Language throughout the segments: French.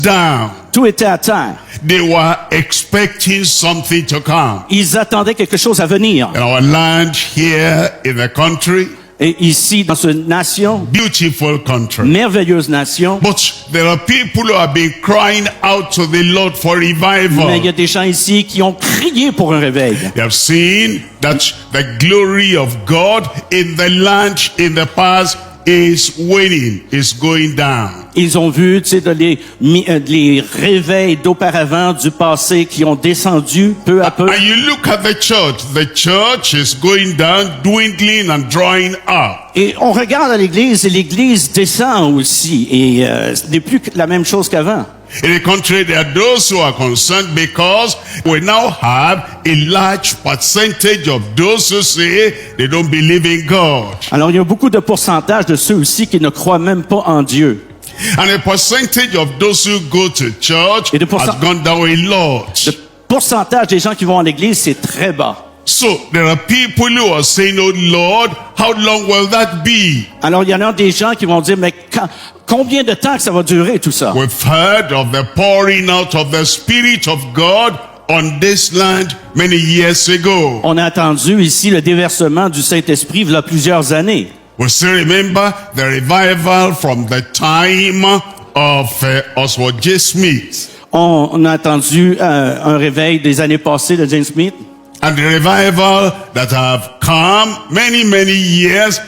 down. Tout était à terre. They were expecting something to come. Ils attendaient quelque chose à venir. In our land here in the country, Et ici, dans cette nation, beautiful country. merveilleuse nation, But there are people who have been crying out to the Lord for mais il y revival. a des gens ici qui ont crié pour un réveil. They have seen that the glory of God in the land in the past is waning, is going down. Ils ont vu, tu sais, les réveils d'auparavant du passé qui ont descendu peu à peu. And you look at the church is going down, dwindling and drying up. Et on regarde à l'église et l'église descend aussi. Et ce n'est plus la même chose qu'avant. In the country, there are those who are concerned because we now have a large percentage of those who say they don't believe in God. Alors, il y a beaucoup de pourcentage de ceux aussi qui ne croient même pas en Dieu. And the percentage of those who go to church Et le has gone down a lot. Le pourcentage des gens qui vont à l'église, c'est très bas. So there are people who are saying, "Oh Lord, how long will that be?" Alors, il y en a des gens qui vont dire, mais combien de temps que ça va durer tout ça? We've heard of the pouring out of the Spirit of God on this land many years ago. On a entendu ici le déversement du Saint-Esprit il y a plusieurs années. We still remember the revival from the time of Oswald J. Smith. On a entendu un réveil des années passées de James Smith. And the revival that have come many, many years,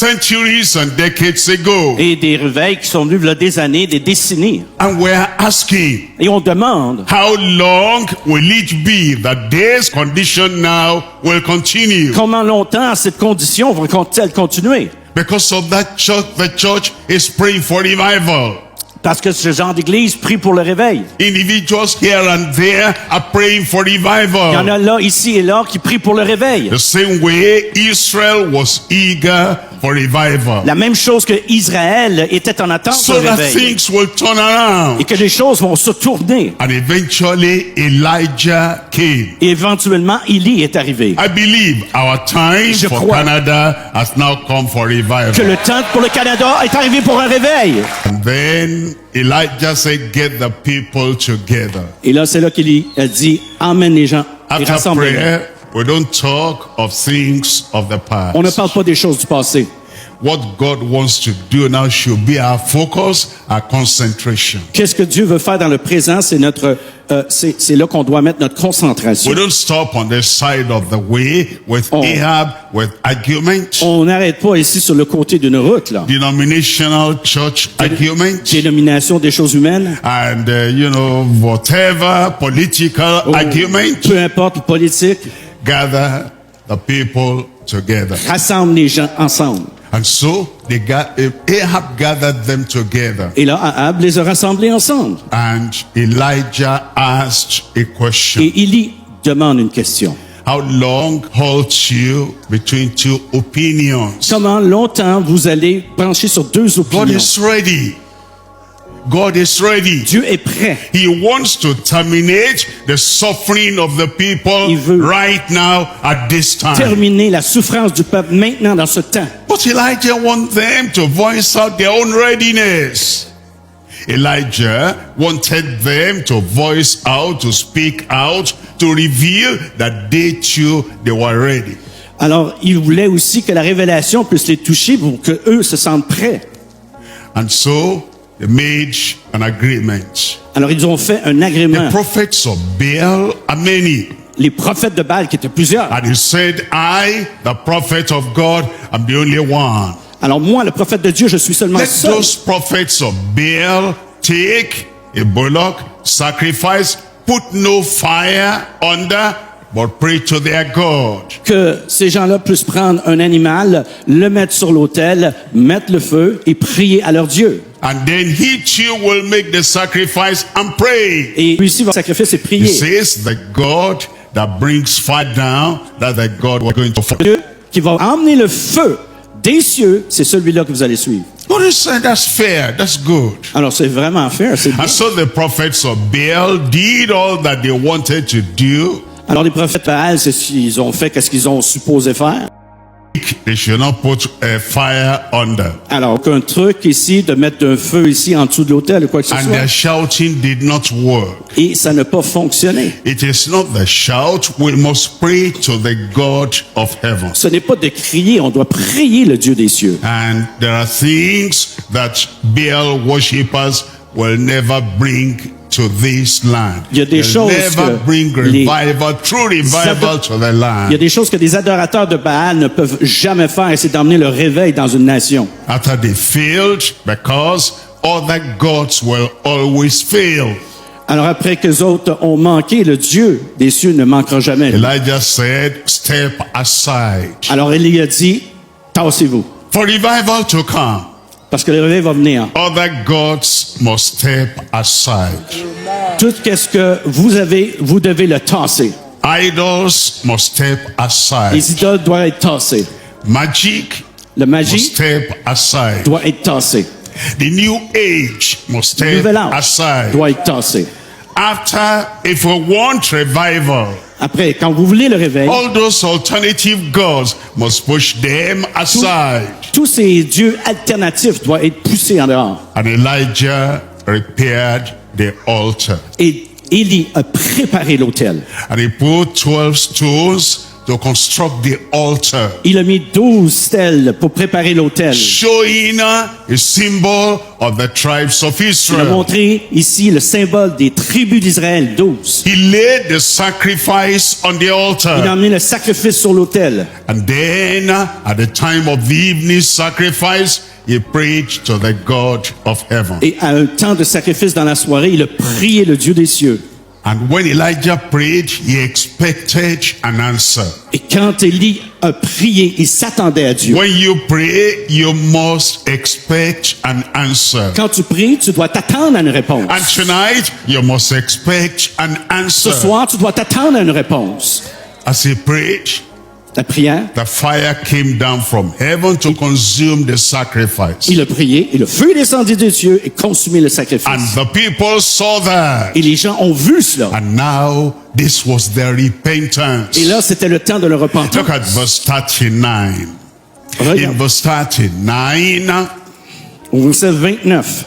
centuries and decades ago. Et des réveils qui sont venus il y a des années, des décennies. And we're asking, Et on demande, how long will it be that this condition now will continue? comment longtemps cette condition va-t-elle continuer? Because of that church, the church is praying for revival. Parce que ce genre d'église prie pour le réveil. Individuals here and there are praying for Il y en revival. a là, ici et là, qui prient pour le réveil. The same way Israel was eager for revival. La même chose que Israël était en attente So du that réveil. things will turn around. Et que les choses vont se tourner. And eventually Elijah came. Et éventuellement, Élie est arrivé. I believe our time Je for crois Canada has now come for Que revival. le temps pour le Canada est arrivé pour un réveil. And then Elijah said, "Get the people together." Et là, c'est là qu'Élie a dit, emmène les gens et After rassemble-les. prayer, we don't talk of things of the past. On ne parle pas des choses du passé. What God wants to do now should be our focus, our concentration. Qu'est-ce que Dieu veut faire dans le présent? C'est c'est là qu'on doit mettre notre concentration. We don't stop on the side of the way with Ahab, with argument, On n'arrête pas ici sur le côté d'une route, là. denominational church argument, Dénomination des choses humaines. and whatever political argument. Peu importe le politique, Gather the people together. rassemble les gens ensemble. And so Ahab gathered them together. Et là, Ahab les a rassemblés ensemble. And Elijah asked a question. Et Élie demande une question. How long halt you between two opinions? Comment longtemps vous allez pencher sur deux God opinions? is ready. God is ready. Dieu est prêt. He wants to terminate the suffering of the people Il veut right now at this time. terminer la souffrance du peuple maintenant dans ce temps. But Elijah wants them to voice out their own readiness. Elijah wanted them to voice out, to speak out, to reveal that they too, they were ready. Alors, il voulait aussi que la révélation puisse les toucher pour que eux se sentent prêts. And so they made an agreement. Alors, ils ont fait un The agrément. prophets of Baal are many. Les prophètes de Baal, qui étaient plusieurs. And he said, I, the prophet of God, am the only one. Alors, moi, le prophète de Dieu, je suis seulement Let seul. those prophets of Baal take a bullock, sacrifice, put no fire under, but pray to their God. Que ces gens-là puissent prendre un animal, le mettre sur l'autel, mettre le feu et prier à leur Dieu. And then he too will make the sacrifice and pray. Et lui-ci va sacrifier et He prier. says, the God that brings fire down, that's the God we're going to follow. Dieu qui va emmener le feu des cieux, c'est celui-là que vous allez suivre. God is saying, that's fair, that's good. Alors, c'est vraiment fair, c'est bien. And so the prophets of Baal did all that they wanted to do. Alors, les prophètes Baal, c'est ce qu'ils ont fait, qu'est-ce qu'ils ont supposé faire. They should not put a fire under. Alors, aucun truc ici de mettre un feu ici en dessous de l'autel ou quoi que ce And soit. their shouting did not work. Et ça n'a pas fonctionné. It is not the shout. We must pray to the God of heaven. Ce n'est pas de crier, on doit prier le Dieu des cieux. And there are things that Baal worshippers will never bring to this land. Il y a des They'll choses never que bring les revival, true revival to the Il y land. a des choses que des adorateurs de Baal ne peuvent jamais faire, et c'est d'emmener le réveil dans une nation. After they failed, because other gods will always fail. Alors après qu'eux autres ont manqué, le Dieu des cieux ne manquera jamais. Elijah said, step aside. Alors Élie a dit, tassez-vous, For revival to come, parce que le réveil va venir. other gods must step aside. Tout ce que vous avez, vous devez le tasser. Idols must step aside. Les idoles doivent être tassées. Magic La must magie step aside. doit être tassée. The new age must Le step nouvel âge aside. doit être tassé. After, if we want revival, Après, quand vous voulez le réveil, all those alternative gods must push them aside. tous ces dieux alternatifs doivent être poussés en dehors. And Elijah repaired the altar. Et Élie a préparé l'autel. And he put 12 stones to construct the altar, Il a mis 12 stèles pour préparer l'autel. showing a symbol of the tribes of Il a Israel. montré ici le symbole des tribus d'Israël, 12. He laid the sacrifice on the Il a altar. emmené le sacrifice sur l'autel. And then, at the time of the evening sacrifice, he prayed to the God of heaven. Et à un temps de sacrifice dans la soirée, il a prié le Dieu des cieux. And when Elijah prayed, he expected an answer. Et quand Élie a prié, il s'attendait à Dieu. When you pray, you must expect an answer. Quand tu pries, tu dois t'attendre à une réponse. And tonight, you must expect an Ce answer. soir, tu dois t'attendre à une réponse. As he prayed, La prière, the fire came down from heaven to consume the sacrifice. il a prié, et le feu descendit des cieux et consumé le And sacrifice. the people saw that. Et les gens ont vu cela. And now, this was their repentance. Et là, c'était le temps de la Look repentance. at verse 39. In Regarde, verse 39, au verset 29,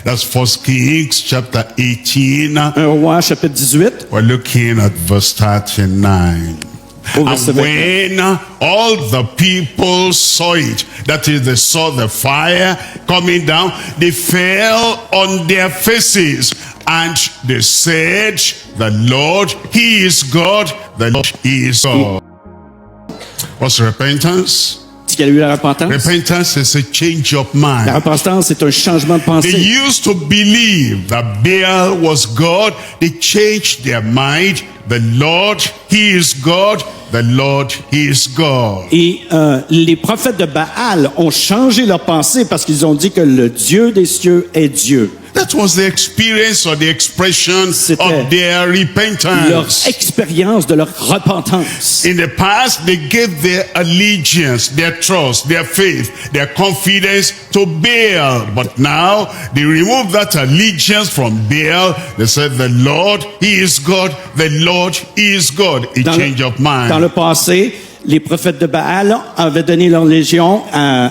that's 1 Kings chapter 18. 1 Roi, chapitre 18, We're looking at verse 39. au verset And 29. when all the people saw it, that is, they saw the fire coming down, they fell on their faces and they said, the Lord, He is God, the Lord, He is God. What's repentance? Est-ce qu'il y a eu la repentance? Repentance is a change of La mind. repentance, c'est un changement de They pensée. used to believe that Baal was God. They changed their mind. The Lord, He is God. The Lord, He is God. Et les prophètes de Baal ont changé leur pensée parce qu'ils ont dit que le Dieu des cieux est Dieu. That was the experience or the expression C'était of their Leur repentance. expérience de leur repentance. In the past, they gave their allegiance, their trust, their faith, their confidence to Baal. But now, they removed that allegiance from Baal. They said, the Lord, He is God. The Lord, He is God. A change of mind. Dans le passé, les prophètes de Baal avaient donné leur légion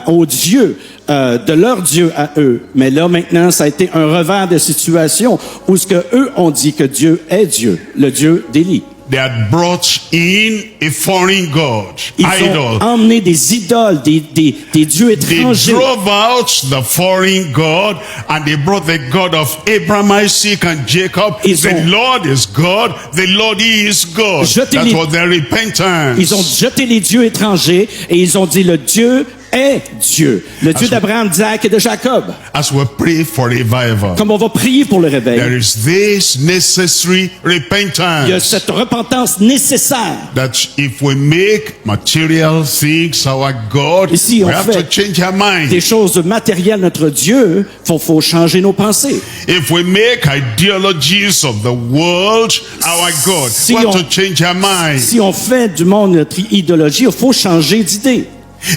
aux dieux, de leur Dieu à eux. Mais là, maintenant, ça a été un revers de situation où ce que eux ont dit que Dieu est Dieu, le Dieu d'Élie. They had brought in a foreign god, Ils idol. ont emmené des idoles, des dieux They étrangers. drove out the foreign god and they brought the God of Abraham, Isaac and Jacob. Ils The ont- Lord is God. The Lord, He is God. Jeté That les- was their repentance. Ils ont jeté les dieux étrangers et ils ont dit le Dieu est Dieu. Le Dieu d'Abraham, d'Isaac et de Jacob. As we pray for revival, Comme on va prier pour le réveil, there is this necessary il y a repentance cette repentance nécessaire. that if we make material things our God, Et si we on have fait to change our mind. des choses matérielles notre Dieu, faut changer nos pensées. If we make ideologies of the world our God, Si we have on- to change our mind. Si on fait du monde notre idéologie, il faut changer d'idée.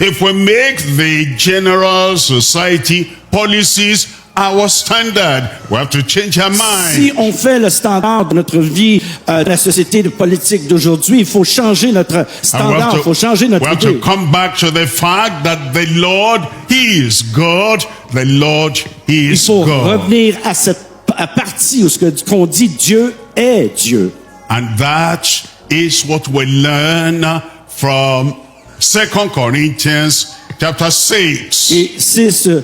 If we make the general society policies our standard, we have to change our Si mind. on fait le standard de notre vie, de la société de politique d'aujourd'hui, il faut changer notre And standard, il faut changer we notre have to idée. come back to the fact that the Lord, He is God. The Lord, He Il is faut God. revenir à cette partie où qu'on dit Dieu est Dieu. And that is what we learn from 2 Corinthians chapter 6. Et c'est ce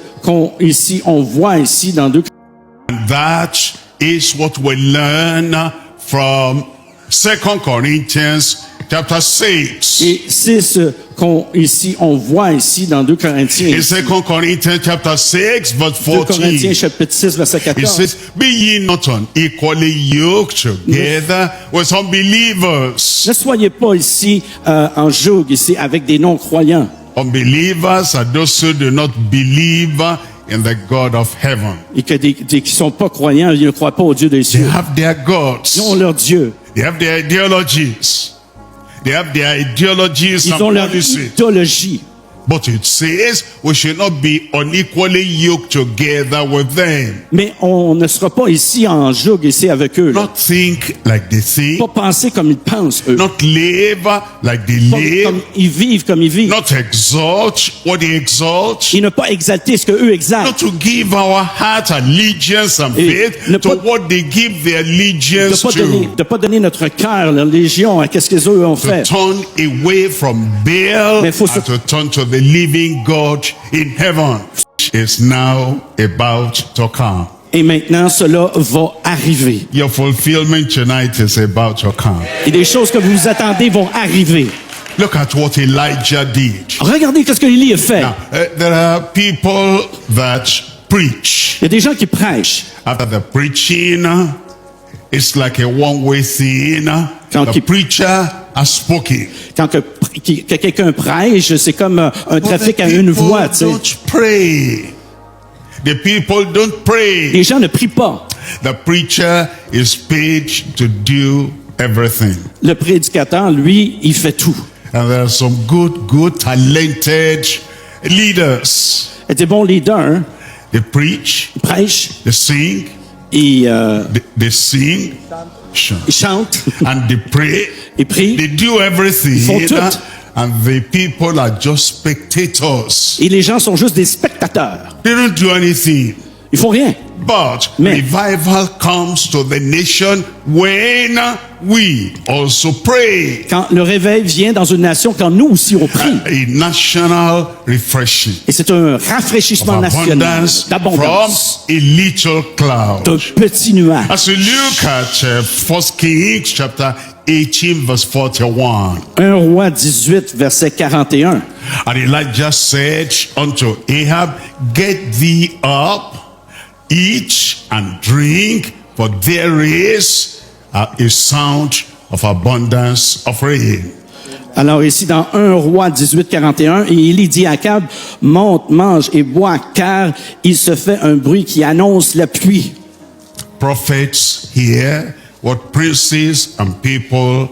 on voit ici dans 2 And that is what we learn from 2 Corinthians chapter 6. Et c'est ce on voit ici dans 2 Corinthiens. In 2 Corinthians chapter 6 verse 2 Corinthiens 14. chapitre 6 verset It 14. says, be ye not unequally yoked together with unbelievers. Ne soyez pas ici en joug ici avec des non-croyants. Unbelievers are those who do not believe in the God of heaven. Et que qui sont pas croyants, ils ne croient pas au Dieu des They cieux. have their Ils ont gods. leur Dieu. They have their ideologies. They have their ideologies Ils ont and leur policies. idéologie. But it says we should not be unequally yoked together with them. Mais on ne sera pas ici en joug ici avec eux. Là. Not think like they think. Pas penser comme ils pensent, eux. Not live like they Pas live. comme ils vivent comme ils vivent. Not exalt what they exalt. Et ne pas exalter ce que eux Not exaltent. to give our heart allegiance and Et faith ne to pas- what they give their allegiance De pas donner notre cœur, leur légion, à qu'est-ce qu'ils eux ont to fait. turn away from Baal Mais faut se- and to turn to the living God in heaven, which is now about to come. Et maintenant, cela va arriver. Your fulfillment tonight is about to come. Et des choses que vous attendez vont arriver. Look at what Elijah did. Regardez ce que Élie a fait. Now, there are people that preach. Il y a des gens qui prêchent. After the preaching, it's like a one-way thing. Quand The il- preacher has spoken. Quand que quelqu'un prêche, c'est comme un But trafic the à une people voie. Tu sais. don't pray. The people don't pray. Les gens ne prient pas. The preacher is paid to do everything. Le prédicateur, lui, il fait tout. And there are some good, talented leaders. Il y a des bons leaders, hein. They preach, Ils prêchent, they sing, they sing, ils chantent, and they pray. ils prient. They do everything. Ils font tout. And the people are just spectators. Et les gens sont juste des spectateurs. They don't do anything. Ils font rien. But Mais- revival comes to the nation when we also pray. Quand le réveil vient dans une nation, quand nous aussi on prie. A national refreshing. Et c'est un rafraîchissement national Abundance from d'abondance, a little cloud. d'un petit nuage. As we look at 1 Kings chapter 18 verse 41. 1 Roi 18, verset 41. And Elijah said unto Ahab, get thee up, eat and drink, for there is a sound of abundance of rain. Alors ici dans 1 Roi 18, 41, et Élie dit à Akab, monte, mange et bois, car il se fait un bruit qui annonce la pluie. Prophets hear what princes and people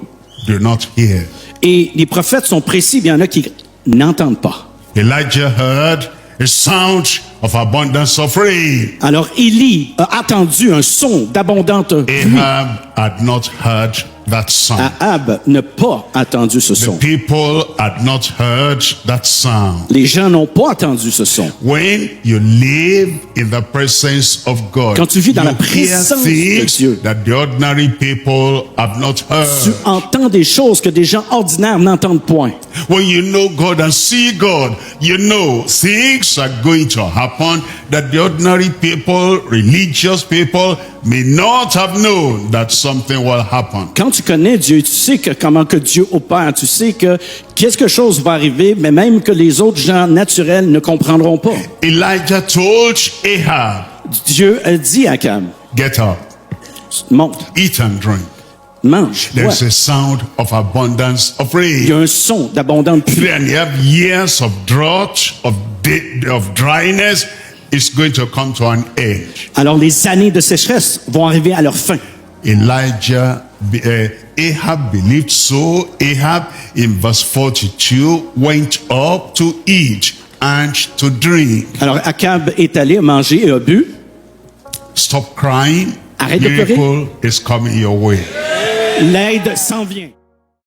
do not hear. Et les prophètes sont précis, mais il y en a qui n'entendent pas. Elijah heard a sound of abundance of rain. Alors Élie a attendu un son d'abondante pluie. Ahab had not heard that sound. Ahab n'a pas entendu ce The son. people had not heard that sound. Les gens n'ont pas entendu ce son. When you live in the presence of God, Quand tu vis dans you la présence de hear Dieu, things that the ordinary people have not Tu heard. entends des choses que des gens ordinaires n'entendent point. When you know God and see God, you know things are going to happen that the ordinary people, religious people, may not have known that something will happen. Quand tu connais Dieu, tu sais que comment que Dieu opère, tu sais que quelque chose va arriver, mais même que les autres gens naturels ne comprendront pas. Elijah told Ahab, Dieu a dit à Akab, get up, monte, eat and drink. mange, bois. There's a sound of abundance of Il y a rain. un son d'abondante pluie. And you have years of drought, of dryness. It's going to come to an end. Alors les années de sécheresse vont arriver à leur fin. Ahab believed so. Ahab, in verse 42, went up to eat and to drink. Alors Akab est allé manger et a bu. Stop crying. Arrête de pleurer. Miracle is coming your way. L'aide s'en vient.